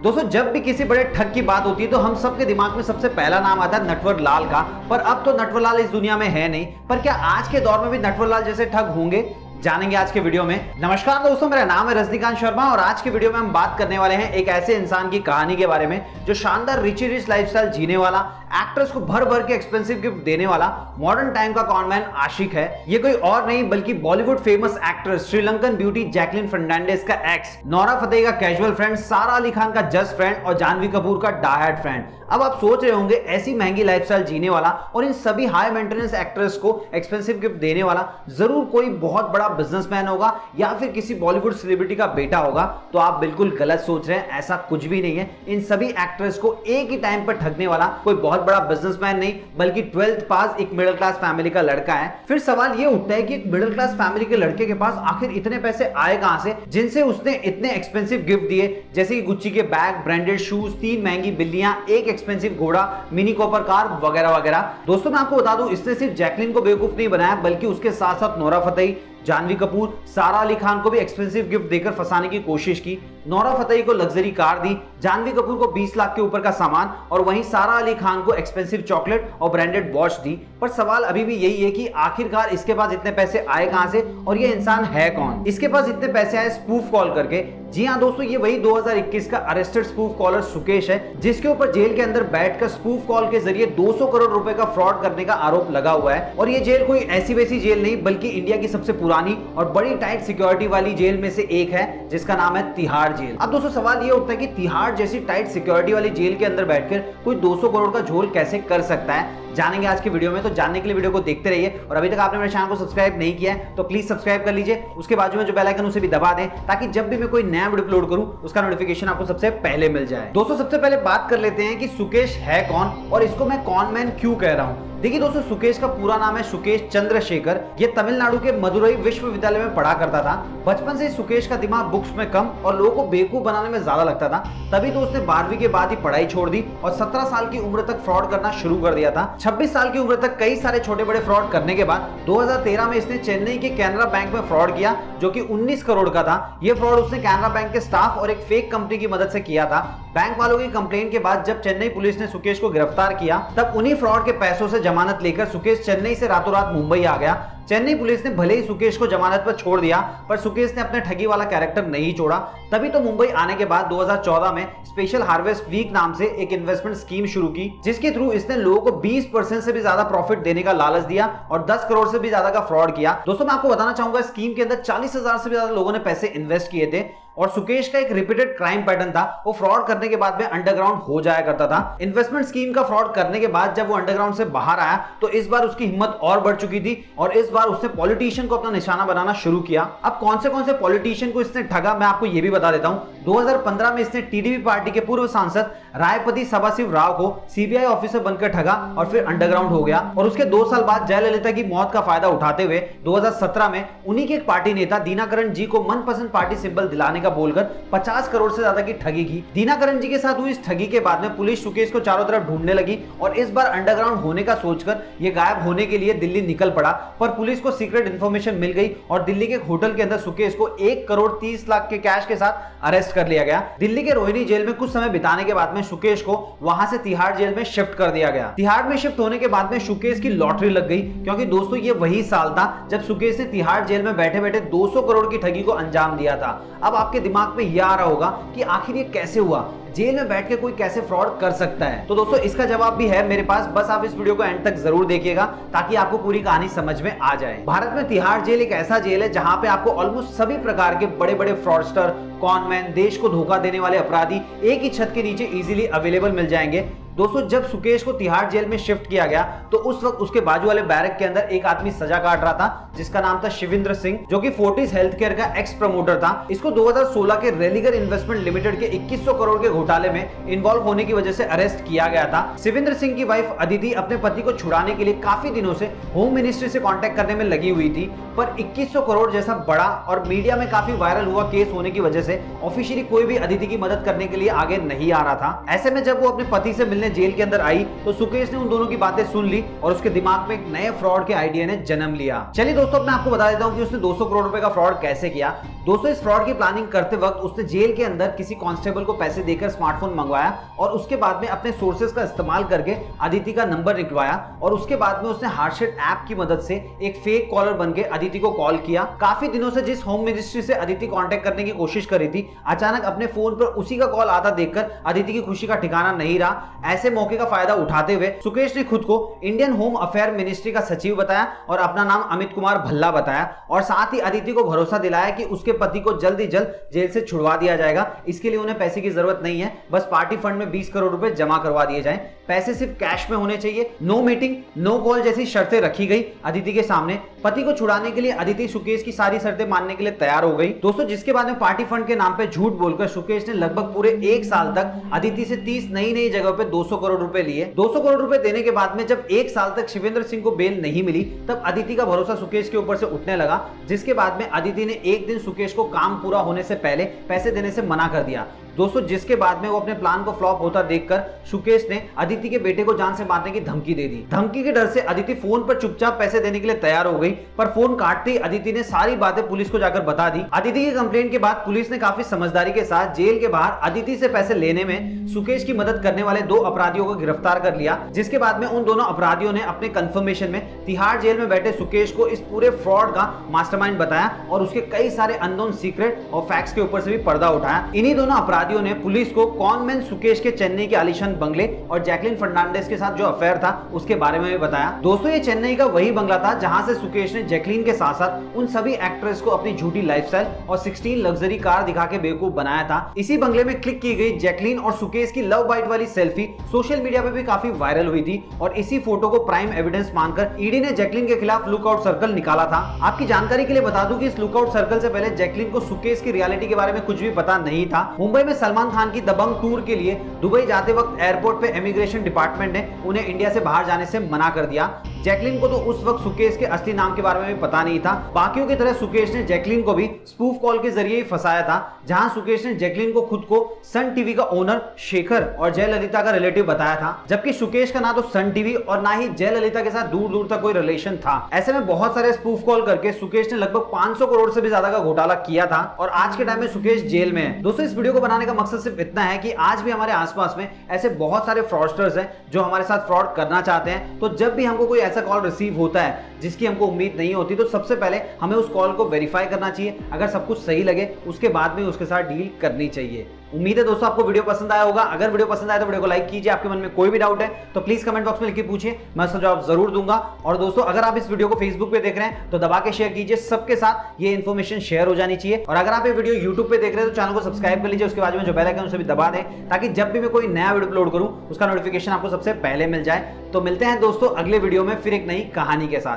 दोस्तों जब भी किसी बड़े ठग की बात होती है तो हम सबके दिमाग में सबसे पहला नाम आता है नटवर लाल का। पर अब तो नटवर लाल इस दुनिया में है नहीं, पर क्या आज के दौर में भी नटवर लाल जैसे ठग होंगे, जानेंगे आज के वीडियो में। नमस्कार दोस्तों, मेरा नाम है रजनीकांत शर्मा और आज के वीडियो में हम बात करने वाले हैं एक ऐसे इंसान की कहानी के बारे में जो शानदार रिच लाइफस्टाइल जीने वाला, एक्टर्स को भर भर के एक्सपेंसिव गिफ्ट देने वाला मॉडर्न टाइम का कॉनमैन आशिक है। ये कोई और नहीं बल्कि Bollywood famous actress Sri Lankan beauty Jacqueline Fernandez का एक्स, नोरा फतेही का कैजुअल फ्रेंड, सारा अली खान का जस्ट फ्रेंड और जानवी कपूर का डायहार्ड फ्रेंड। अब आप सोच रहे होंगे ऐसी महंगी लाइफस्टाइल जीने वाला और इन सभी हाई मेंटेनेंस एक्ट्रेस को एक्सपेंसिव गिफ्ट देने वाला जरूर कोई बहुत बड़ा बिजनेसमैन होगा या फिर किसी बॉलीवुड सेलिब्रिटी का बेटा होगा। तो आप बिल्कुल गलत सोच रहे हैं, ऐसा कुछ भी नहीं है। इन सभी एक्ट्रेस को एक ही टाइम पर ठगने वाला कोई बहुत बड़ा बिजनेसमैन नहीं बल्कि 12th पास एक मिडिल क्लास फैमिली का लड़का है। फिर सवाल ये उठता है कि एक मिडिल क्लास फैमिली के लड़के के पास आखिर इतने पैसे आए कहां से जिनसे उसने इतने एक्सपेंसिव गिफ्ट दिए, जैसे कि गुच्ची के बैग, ब्रांडेड शूज, 3 महंगी बिल्लियां, एक एक्सपेंसिव घोड़ा, मिनी कॉपर कार वगैरह वगैरह। दोस्तों मैं आपको बता दूं, इसने सिर्फ जैकलिन को बेवकूफ नहीं बनाया बल्कि उसके साथ साथ नोरा फतेही, जानवी कपूर, सारा अली खान को भी एक्सपेंसिव गिफ्ट देकर फंसाने की कोशिश की। नोरा फतेही को लग्जरी कार दी, जानवी कपूर को 20 लाख के ऊपर का सामान और वहीं सारा अली खान को एक्सपेंसिव चॉकलेट और ब्रांडेड वॉच दी। पर सवाल अभी भी यही है कि आखिरकार इसके पास इतने पैसे आए कहां से और ये इंसान है कौन? इसके पास इतने पैसे आए स्पूफ कॉल करके। जी हां दोस्तों, ये वही 2021 का अरेस्टेड स्पूफ कॉलर सुकेश है जिसके ऊपर जेल के अंदर बैठकर स्पूफ कॉल के जरिए 200 करोड़ रुपए का फ्रॉड करने का आरोप लगा हुआ है। और ये जेल कोई ऐसी वैसी जेल नहीं बल्कि इंडिया की सबसे पुरानी और बड़ी टाइट सिक्योरिटी वाली जेल में से एक है जिसका नाम है तिहाड़ जेल। अब दोस्तों सवाल ये उठता है कि तिहाड़ जैसी टाइट सिक्योरिटी वाली जेल के अंदर बैठकर कोई 200 करोड़ का झोल कैसे कर सकता है, जानेंगे आज की वीडियो में। तो जानने के लिए वीडियो को देखते रहिए और अभी तक आपने मेरे चैनल को सब्सक्राइब नहीं किया है तो प्लीज सब्सक्राइब कर लीजिए। उसके बाजू में जो बेल आइकन उसे भी दबा दें ताकि जब भी मैं कोई नया वीडियो अपलोड करूं उसका नोटिफिकेशन आपको सबसे पहले मिल जाए। दोस्तों सबसे पहले बात कर लेते हैं कि सुकेश है कौन और इसको मैं कॉनमैन क्यों कह रहा हूं। देखिए दोस्तों, सुकेश का पूरा नाम है सुकेश चंद्रशेखर। ये तमिलनाडु के मदुरई विश्वविद्यालय में पढ़ा करता था। बचपन से सुकेश का दिमाग बुक्स में कम और लोगों को बेवकूफ बनाने में ज्यादा लगता था। तभी तो उसने 12वीं के बाद ही पढ़ाई छोड़ दी और 17 साल की उम्र तक फ्रॉड करना शुरू कर दिया था। 26 साल की उम्र तक कई सारे छोटे बड़े फ्रॉड करने के बाद 2013 में इसने चेन्नई के कैनरा बैंक में फ्रॉड किया जो कि 19 करोड़ का था। यह फ्रॉड उसने कैनरा बैंक के स्टाफ और एक फेक कंपनी की मदद से किया था। बैंक वालों की कंप्लेंट के बाद जब चेन्नई पुलिस ने सुकेश को गिरफ्तार किया तब उन्हीं फ्रॉड के पैसों से जमानत लेकर सुकेश चेन्नई से रातों रात मुंबई आ गया। चेन्नई पुलिस ने भले ही सुकेश को जमानत पर छोड़ दिया पर सुकेश ने अपने ठगी वाला कैरेक्टर नहीं छोड़ा। तभी तो मुंबई आने के बाद 2014 में स्पेशल हार्वेस्ट वीक नाम से एक इन्वेस्टमेंट स्कीम शुरू की जिसके थ्रू इसने लोगों को 20% से भी ज्यादा प्रॉफिट देने का लालच दिया और 10 करोड़ से भी ज्यादा का फ्रॉड किया। दोस्तों मैं आपको बताना चाहूंगा, स्कीम के अंदर 40,000 से भी ज्यादा लोगों ने पैसे इन्वेस्ट किए थे और सुकेश का एक रिपीटेड क्राइम पैटर्न था। वो फ्रॉड करने के बाद में अंडरग्राउंड हो जाया करता था। इन्वेस्टमेंट स्कीम का फ्रॉड करने के बाद जब वो अंडरग्राउंड से बाहर आया तो इस बार उसकी हिम्मत और बढ़ चुकी थी और इस बार उसने पॉलिटिशियन को अपना निशाना बनाना शुरू किया। अब कौन से पॉलिटिशियन को इसने ठगा मैं आपको यह भी बता देता हूं। 2015 में इसने टीडीपी पार्टी के पूर्व सांसद रायपति सबाशिव राव को सीबीआई ऑफिसर बनकर ठगा और फिर अंडरग्राउंड हो गया। और उसके 2 साल बाद जयललिता की मौत का फायदा उठाते हुए 2017 में उन्हीं के एक पार्टी नेता दीनाकरण जी को मनपसंद पार्टी सिंबल दिलाने का बोलकर 50 करोड़ से ज्यादा की ठगी की। दीनाकरण जी के साथ हुई इस ठगी के बाद में पुलिस सुकेश को चारों तरफ ढूंढने लगी और इस बार अंडरग्राउंड होने का सोचकर ये गायब होने के लिए दिल्ली निकल पड़ा। पर पुलिस को सीक्रेट इंफॉर्मेशन मिल गई और दिल्ली के एक होटल के अंदर सुकेश को 1 करोड़ 30 लाख के कैश के साथ अरेस्ट कर लिया गया। दिल्ली के रोहिणी जेल में कुछ समय बिताने के बाद में सुकेश को वहां से तिहाड़ जेल में शिफ्ट कर दिया गया। तिहाड़ में शिफ्ट होने के बाद में सुकेश की लॉटरी लग गई क्योंकि दोस्तों ये वही साल था जब सुकेश ने तिहाड़ जेल में बैठे बैठे 200 करोड़ की ठगी को अंजाम दिया था। अब आपके दिमाग में यह आ रहा होगा कि आखिर ये कैसे हुआ, जेल में बैठ के कोई कैसे फ्रॉड कर सकता है? तो दोस्तों इसका जवाब भी है मेरे पास, बस आप इस वीडियो को एंड तक जरूर देखिएगा ताकि आपको पूरी कहानी समझ में आ जाए। भारत में तिहाड़ जेल एक ऐसा जेल है जहां पे आपको ऑलमोस्ट सभी प्रकार के बड़े बड़े फ्रॉडस्टर, कॉनमैन, देश को धोखा देने वाले अपराधी एक ही छत के नीचे इजीली अवेलेबल मिल जाएंगे। दोस्तों जब सुकेश को तिहाड़ जेल में शिफ्ट किया गया तो उस वक्त उसके बाजू वाले बैरक के अंदर एक आदमी सजा काट रहा था जिसका नाम था शिविंद्र सिंह, जो कि फोर्टिस हेल्थ केयर का एक्स प्रमोटर था। इसको 2016 के रेलिगर इन्वेस्टमेंट लिमिटेड के 2100 करोड़ के घोटाले में इन्वॉल्व होने की वजह से अरेस्ट किया गया था। शिविंद्र सिंह की वाइफ अदिति अपने पति को छुड़ाने के लिए काफी दिनों से होम मिनिस्ट्री से कॉन्टेक्ट करने में लगी हुई थी, पर 2100 करोड़ जैसा बड़ा और मीडिया में काफी वायरल हुआ केस होने की वजह से ऑफिशियली कोई भी अदिति की मदद करने के लिए आगे नहीं आ रहा था। ऐसे में जब वो अपने पति से मिलने मिलने जेल के अंदर आई तो सुकेश ने उन दोनों की बातें सुन ली और उसके दिमाग में एक नए फ्रॉड के आइडिया ने जन्म लिया। चलिए दोस्तों, मैं आपको बता देता हूं कि उसने 200 करोड़ रुपए का फ्रॉड कैसे किया। दोस्तों, इस फ्रॉड की प्लानिंग करते वक्त उसने जेल के अंदर किसी कांस्टेबल को पैसे देकर स्मार्टफोन मंगवाया और उसके बाद में अपने सोर्सेज का इस्तेमाल करके अदिति का नंबर निकलवाया और उसके बाद में उसने हार्टशेट ऐप की मदद से एक फेक कॉलर बनके अदिति को कॉल किया। काफी दिनों से जिस होम मिनिस्ट्री से अदिति कांटेक्ट करने की कोशिश कर रही थी, अचानक अपने फोन पर उसी का कॉल आता देखकर अदिति की खुशी का ठिकाना नहीं रहा। ऐसे मौके का फायदा उठाते हुए सुकेश ने खुद को इंडियन होम अफेयर मिनिस्ट्री का सचिव बताया और अपना नाम अमित कुमार भल्ला बताया और साथ ही अदिति को भरोसा दिलाया कि उसके पति को जल्द ही जल्द जेल से छुड़वा दिया जाएगा। इसके लिए उन्हें पैसे की जरूरत नहीं है, बस पार्टी फंड में 20 करोड़ रुपए जमा करवा दिए जाएं। पैसे सिर्फ कैश में होने चाहिए। नो मीटिंग नो कॉल जैसी शर्तें रखी गई अदिति के सामने। पति को छुड़ाने के लिए अदिति सुकेश की सारी शर्तें मानने के लिए तैयार हो गई। दोस्तों, जिसके बाद में पार्टी फंड के नाम पे झूठ बोलकर सुकेश ने लगभग पूरे 1 साल तक अदिति से 30 नई जगहों पे 200 करोड़ रुपए लिए। 200 करोड़ रुपए देने के बाद में जब 1 साल तक शिवेंद्र सिंह को बेल नहीं मिली, तब अदिति का भरोसा सुकेश के ऊपर से उठने लगा। जिसके बाद में अदिति ने एक दिन सुकेश को काम पूरा होने से पहले पैसे देने से मना कर दिया। दोस्तों, जिसके बाद में वो अपने प्लान को फ्लॉप होता देखकर सुकेश ने अदिति के बेटे को जान से मारने की धमकी दे दी। धमकी के डर से अदिति फोन पर चुपचाप पैसे देने के लिए तैयार हो गई, पर फोन काटते ही अदिति ने सारी बातें पुलिस को जाकर बता दी। अदिति की कंप्लेंट के बाद पुलिस ने काफी समझदारी के साथ जेल के बाहर अदिति से पैसे लेने में सुकेश की मदद करने वाले 2 अपराधियों को गिरफ्तार कर लिया। जिसके बाद में उन दोनों अपराधियों ने अपने कंफर्मेशन में तिहाड़ जेल में बैठे सुकेश को इस पूरे फ्रॉड का मास्टरमाइंड बताया और उसके कई सारे अननोन सीक्रेट और फैक्ट्स के ऊपर से भी पर्दा उठाया। इन्हीं दोनों अपराधियों ने पुलिस को कॉनमैन सुकेश के चेन्नई के आलीशान बंगले और जैकलिन फर्नांडिस के साथ जो अफेयर था उसके बारे में भी बताया। दोस्तों, ये चेन्नई का वही बंगला था जहां से सुकेश ने जैकलिन के साथ साथ उन सभी एक्ट्रेस को अपनी झूठी लाइफस्टाइल और 16 लग्जरी कार दिखा के बेवकूफ बनाया था। इसी बंगले में क्लिक की गई जैकलिन और सुकेश की लव बाइट वाली सेल्फी सोशल मीडिया पे भी काफी वायरल हुई थी और इसी फोटो को प्राइम एविडेंस मानकर ईडी ने जैकलिन के खिलाफ लुकआउट सर्कल निकाला था। आपकी जानकारी के लिए बता दूं कि इस लुकआउट सर्कल से पहले जैकलिन को सुकेश की रियलिटी के बारे में कुछ भी पता नहीं था। मुंबई में सलमान खान की दबंग टूर के लिए दुबई जाते वक्त एयरपोर्ट पे इमिग्रेशन डिपार्टमेंट ने उन्हें इंडिया से बाहर जाने से मना कर दिया। जैकलिन को तो उस वक्त सुकेश के असली नाम के बारे में भी पता नहीं था। बाकियों की तरह सुकेश ने जैकलिन को भी स्पूफ कॉल के जरिए ही फंसाया था, जहां सुकेश ने जैकलिन को खुद को सन टीवी का ओनर शेखर और जयललिता का रिलेटिव बताया था, जबकि सुकेश का ना तो सन टीवी और ना ही जयललिता के साथ दूर दूर तक कोई रिलेशन था। ऐसे में बहुत सारे स्पूफ कॉल करके सुकेश ने लगभग 500 करोड़ से भी ज्यादा का घोटाला किया था और आज के टाइम में सुकेश जेल में है। दोस्तों, इस वीडियो को बनाने का मकसद सिर्फ इतना है कि आज भी हमारे आसपास में ऐसे बहुत सारे फ्रॉडस्टर्स हैं जो हमारे साथ फ्रॉड करना चाहते हैं। तो जब भी हमको कोई ऐसा कॉल रिसीव होता है जिसकी हमको उम्मीद नहीं होती, तो सबसे पहले हमें उस कॉल को वेरीफाई करना चाहिए। अगर सब कुछ सही लगे उसके बाद में उसके साथ डील करनी चाहिए। उम्मीद है दोस्तों आपको वीडियो पसंद आया होगा। अगर वीडियो पसंद आया तो वीडियो को लाइक कीजिए। आपके मन में कोई भी डाउट है तो प्लीज कमेंट बॉक्स में लिख के पूछिए, मैं उसका जवाब जरूर दूंगा। और दोस्तों, अगर आप इस वीडियो को फेसबुक पे देख रहे हैं तो दबा के शेयर कीजिए, सबके साथ ये इन्फॉर्मेशन शेयर हो जानी चाहिए। और अगर आप ये वीडियो यूट्यूब पे देख रहे हैं तो चैनल को सब्सक्राइब कर लीजिए, उसके बाद में जो बेल आइकन उसे भी दबा दें ताकि जब भी मैं कोई नया वीडियो अपलोड करूं उसका नोटिफिकेशन आपको सबसे पहले मिल जाए। तो मिलते हैं दोस्तों अगले वीडियो में फिर एक नई कहानी के साथ।